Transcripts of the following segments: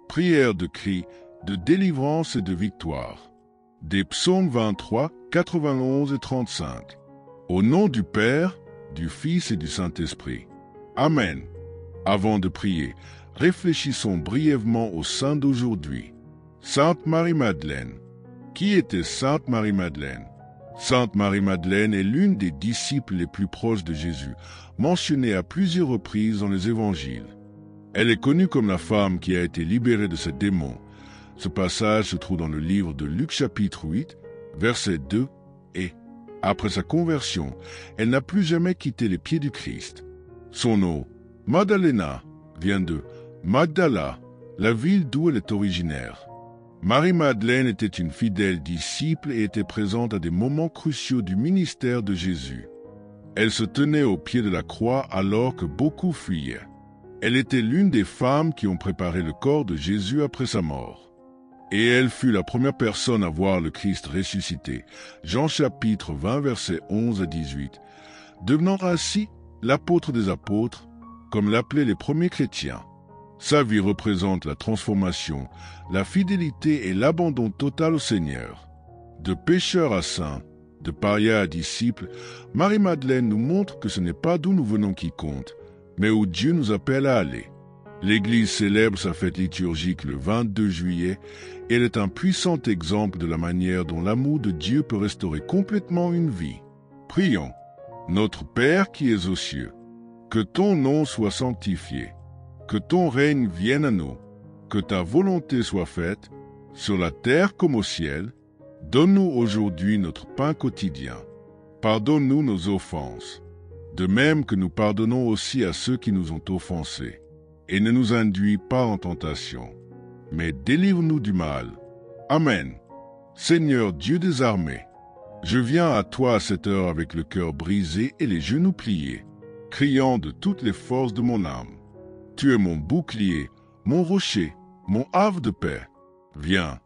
Prière de cri, de délivrance et de victoire. Des psaumes 23, 91 et 35. Au nom du Père, du Fils et du Saint-Esprit. Amen. Avant de prier, réfléchissons brièvement au saint d'aujourd'hui. Sainte Marie-Madeleine. Qui était Sainte Marie-Madeleine? Sainte Marie-Madeleine est l'une des disciples les plus proches de Jésus, mentionnée à plusieurs reprises dans les évangiles. Elle est connue comme la femme qui a été libérée de ses démons. Ce passage se trouve dans le livre de Luc chapitre 8, versets 2 et après sa conversion, elle n'a plus jamais quitté les pieds du Christ. Son nom, Maddalena, vient de Magdala, la ville d'où elle est originaire. Marie-Madeleine était une fidèle disciple et était présente à des moments cruciaux du ministère de Jésus. Elle se tenait au pied de la croix alors que beaucoup fuyaient. Elle était l'une des femmes qui ont préparé le corps de Jésus après sa mort. Et elle fut la première personne à voir le Christ ressuscité. Jean chapitre 20, versets 11 à 18. Devenant ainsi l'apôtre des apôtres, comme l'appelaient les premiers chrétiens. Sa vie représente la transformation, la fidélité et l'abandon total au Seigneur. De pécheur à saint, de paria à disciple, Marie-Madeleine nous montre que ce n'est pas d'où nous venons qui compte, mais où Dieu nous appelle à aller. L'Église célèbre sa fête liturgique le 22 juillet et elle est un puissant exemple de la manière dont l'amour de Dieu peut restaurer complètement une vie. Prions. Notre Père qui es aux cieux, que ton nom soit sanctifié, que ton règne vienne à nous, que ta volonté soit faite, sur la terre comme au ciel. Donne-nous aujourd'hui notre pain quotidien. Pardonne-nous nos offenses, de même que nous pardonnons aussi à ceux qui nous ont offensés. Et ne nous induis pas en tentation, mais délivre-nous du mal. Amen. Seigneur Dieu des armées, je viens à toi à cette heure avec le cœur brisé et les genoux pliés, criant de toutes les forces de mon âme. Tu es mon bouclier, mon rocher, mon havre de paix. Viens,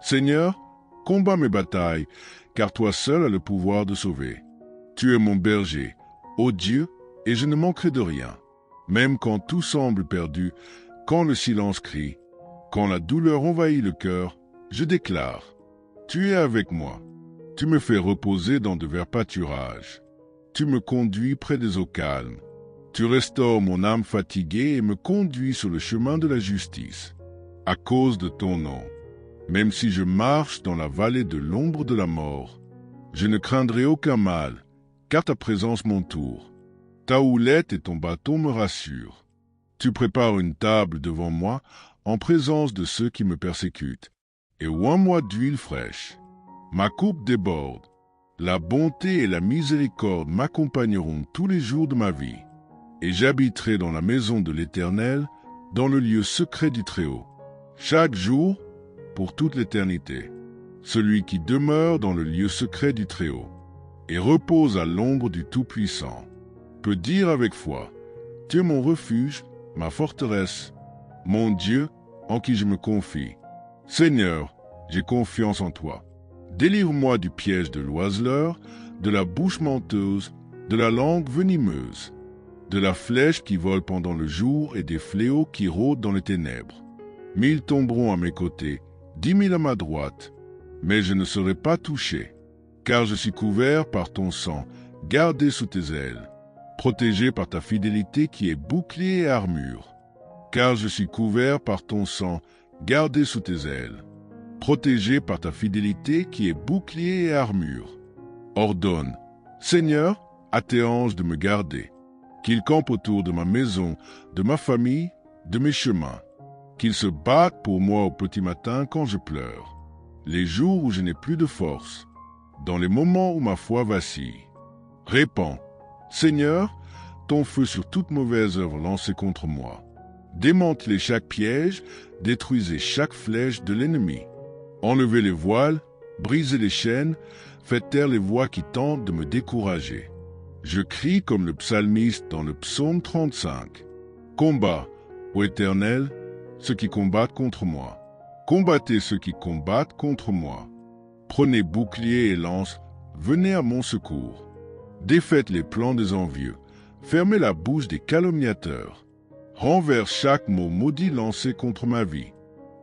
Seigneur, combats mes batailles, car toi seul as le pouvoir de sauver. Tu es mon berger, ô Dieu, et je ne manquerai de rien. Même quand tout semble perdu, quand le silence crie, quand la douleur envahit le cœur, je déclare, tu es avec moi. Tu me fais reposer dans de verts pâturages. Tu me conduis près des eaux calmes. Tu restaures mon âme fatiguée et me conduis sur le chemin de la justice, à cause de ton nom. Même si je marche dans la vallée de l'ombre de la mort, je ne craindrai aucun mal, car ta présence m'entoure. Ta houlette et ton bâton me rassurent. Tu prépares une table devant moi en présence de ceux qui me persécutent, et oins-moi d'huile fraîche. Ma coupe déborde. La bonté et la miséricorde m'accompagneront tous les jours de ma vie, et j'habiterai dans la maison de l'Éternel, dans le lieu secret du Très-Haut, chaque jour pour toute l'éternité. Celui qui demeure dans le lieu secret du Très-Haut et repose à l'ombre du Tout-Puissant peut dire avec foi, tu es mon refuge, ma forteresse, mon Dieu en qui je me confie. Seigneur, j'ai confiance en toi. Délivre-moi du piège de l'oiseleur, de la bouche menteuse, de la langue venimeuse, de la flèche qui vole pendant le jour et des fléaux qui rôdent dans les ténèbres. 1000 tomberont à mes côtés, 10 000 à ma droite, mais je ne serai pas touché, car je suis couvert par ton sang, gardé sous tes ailes. Protégé par ta fidélité qui est bouclier et armure, car je suis couvert par ton sang, gardé sous tes ailes. Protégé par ta fidélité qui est bouclier et armure. Ordonne, Seigneur, à tes anges de me garder, qu'ils campent autour de ma maison, de ma famille, de mes chemins, qu'ils se battent pour moi au petit matin quand je pleure, les jours où je n'ai plus de force, dans les moments où ma foi vacille. Répands, Seigneur, ton feu sur toute mauvaise œuvre lancée contre moi. Démantelez chaque piège, détruisez chaque flèche de l'ennemi. Enlevez les voiles, brisez les chaînes, faites taire les voix qui tentent de me décourager. Je crie comme le psalmiste dans le psaume 35. Combat, ô Éternel, ceux qui combattent contre moi. Combattez ceux qui combattent contre moi. Prenez bouclier et lance, venez à mon secours. Défaites les plans des envieux, Fermez la bouche des calomniateurs. Renverse chaque mot maudit lancé contre ma vie.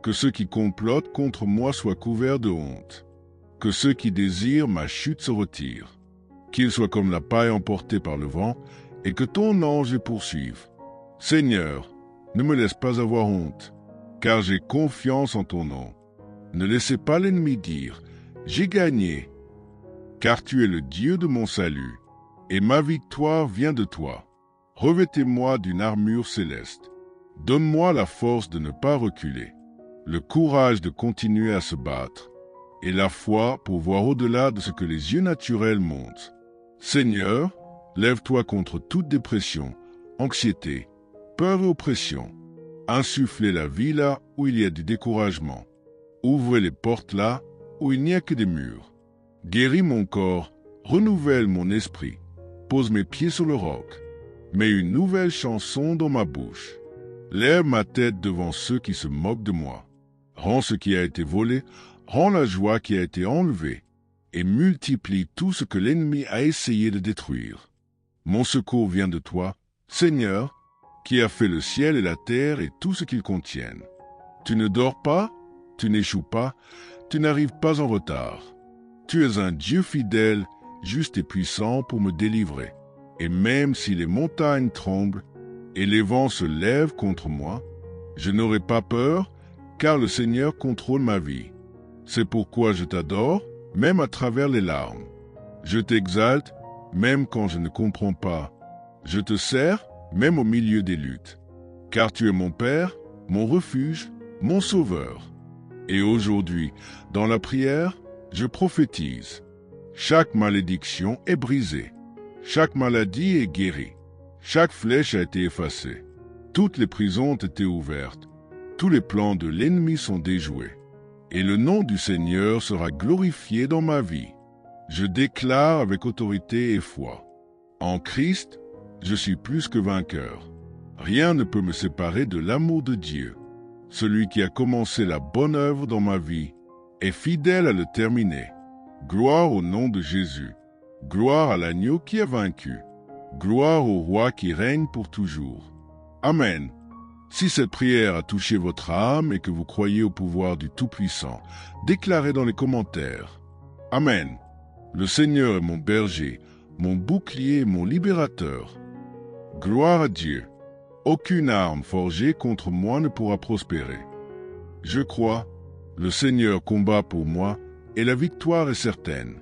Que ceux qui complotent contre moi soient couverts de honte. Que ceux qui désirent ma chute se retirent. Qu'ils soient comme la paille emportée par le vent, et que ton ange les poursuive. Seigneur, ne me laisse pas avoir honte, car j'ai confiance en ton nom. Ne laissez pas l'ennemi dire, j'ai gagné, car tu es le Dieu de mon salut, et ma victoire vient de toi. Revêtez-moi d'une armure céleste. Donne-moi la force de ne pas reculer, le courage de continuer à se battre, et la foi pour voir au-delà de ce que les yeux naturels montrent. Seigneur, lève-toi contre toute dépression, anxiété, peur et oppression. Insufflez la vie là où il y a du découragement. Ouvrez les portes là où il n'y a que des murs. Guéris mon corps, renouvelle mon esprit. Pose mes pieds sur le roc. Mets une nouvelle chanson dans ma bouche. Lève ma tête devant ceux qui se moquent de moi. Rends ce qui a été volé, rends la joie qui a été enlevée, et multiplie tout ce que l'ennemi a essayé de détruire. Mon secours vient de toi, Seigneur, qui a fait le ciel et la terre et tout ce qu'ils contiennent. Tu ne dors pas, tu n'échoues pas, tu n'arrives pas en retard. Tu es un Dieu fidèle, juste et puissant pour me délivrer. Et même si les montagnes tremblent et les vents se lèvent contre moi, je n'aurai pas peur, car le Seigneur contrôle ma vie. C'est pourquoi je t'adore, même à travers les larmes. Je t'exalte, même quand je ne comprends pas. Je te sers, même au milieu des luttes. Car tu es mon Père, mon refuge, mon Sauveur. Et aujourd'hui, dans la prière, je prophétise. Chaque malédiction est brisée. Chaque maladie est guérie. Chaque flèche a été effacée. Toutes les prisons ont été ouvertes. Tous les plans de l'ennemi sont déjoués. Et le nom du Seigneur sera glorifié dans ma vie. Je déclare avec autorité et foi. En Christ, je suis plus que vainqueur. Rien ne peut me séparer de l'amour de Dieu. Celui qui a commencé la bonne œuvre dans ma vie est fidèle à le terminer. Gloire au nom de Jésus. Gloire à l'agneau qui a vaincu. Gloire au roi qui règne pour toujours. Amen. Si cette prière a touché votre âme et que vous croyez au pouvoir du Tout-Puissant, déclarez dans les commentaires. Amen. Le Seigneur est mon berger, mon bouclier et mon libérateur. Gloire à Dieu. Aucune arme forgée contre moi ne pourra prospérer. Je crois, le Seigneur combat pour moi et la victoire est certaine.